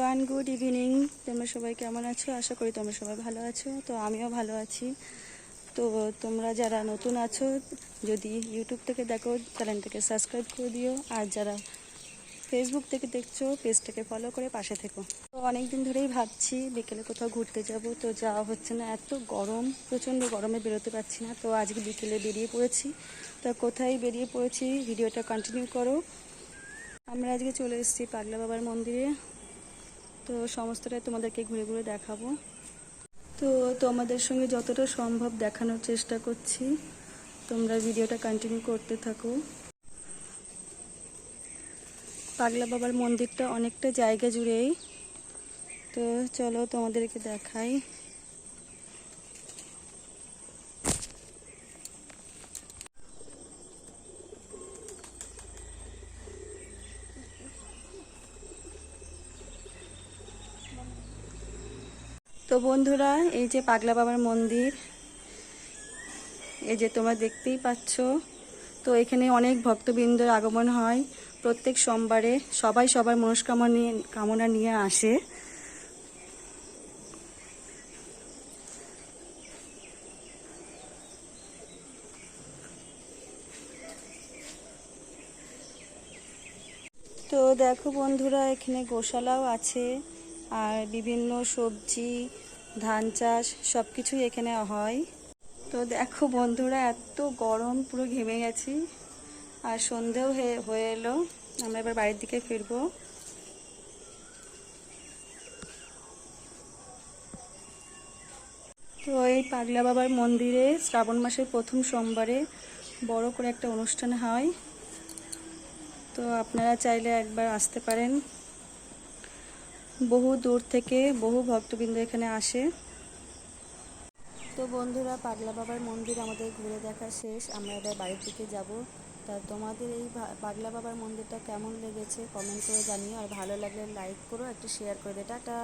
Everyone, good evening. তোমরা সবাই কেমন আছো? আশা করি তোমরা সবাই ভালো আছো। তো আমিও ভালো আছি। তো তোমরা যারা নতুন আছো, যদি ইউটিউব থেকে দেখো, চ্যানেলটাকে সাবস্ক্রাইব করে দিও। আর যারা ফেসবুক থেকে দেখছো, পেজটাকে ফলো করে পাশে থেকো। তো অনেক দিন ধরেই ভাবছি বিকেলে কোথাও ঘুরতে যাব, তো যাওয়া হচ্ছে না। এত গরম, প্রচণ্ড গরমে বেরোতে পারছি না। তো আজকে বিকেলে বেরিয়ে পড়েছি। তো কোথায় বেরিয়ে পড়েছি, ভিডিওটা কন্টিনিউ করো। আমরা আজকে চলে এসেছি পাগলা বাবার মন্দিরে। তো সমস্তটাই তোমাদেরকে ঘুরে ঘুরে দেখাবো। তো তোমাদের সঙ্গে যতটা সম্ভব দেখানোর চেষ্টা করছি, তোমরা ভিডিওটা কন্টিনিউ করতে থাকো। পাগলা বাবার মন্দিরটা অনেকটা জায়গা জুড়েই। তো চলো তোমাদেরকে দেখাই। তো বন্ধুরা, এই যে পাগলা বাবার মন্দির, এই যে তোমরা দেখতেই পাচ্ছ। তো এখানে অনেক ভক্তবৃন্দের আগমন হয় প্রত্যেক সোমবারে। সবাই সবার কামনা নিয়ে আসে। তো দেখো বন্ধুরা, এখানে গোশালাও আছে, আর বিভিন্ন সবজি, ধান চাষ সব কিছুই এখানে হয়। তো দেখো বন্ধুরা, এত গরম, পুরো ঘেমে গেছি। আর সন্ধেও হয়ে এলো। আমরা এবার বাড়ির দিকে ফিরবো। তো এই পাগলা বাবার মন্দিরে শ্রাবণ মাসের প্রথম সোমবারে বড় করে একটা অনুষ্ঠান হয়। তো আপনারা চাইলে একবার আসতে পারেন। বহু দূর থেকে বহু ভক্তবৃন্দ এখানে আসে। তো বন্ধুরা, পাগলা বাবার মন্দির আমাদের ঘুরে দেখা শেষ। আমরা এবার বাড়ির দিকে যাব। তা তোমাদের এই পাগলা বাবার মন্দিরটা কেমন লেগেছে কমেন্ট করে জানিও। আর ভালো লাগলে লাইক করো, একটু শেয়ার করে দে। টাটা।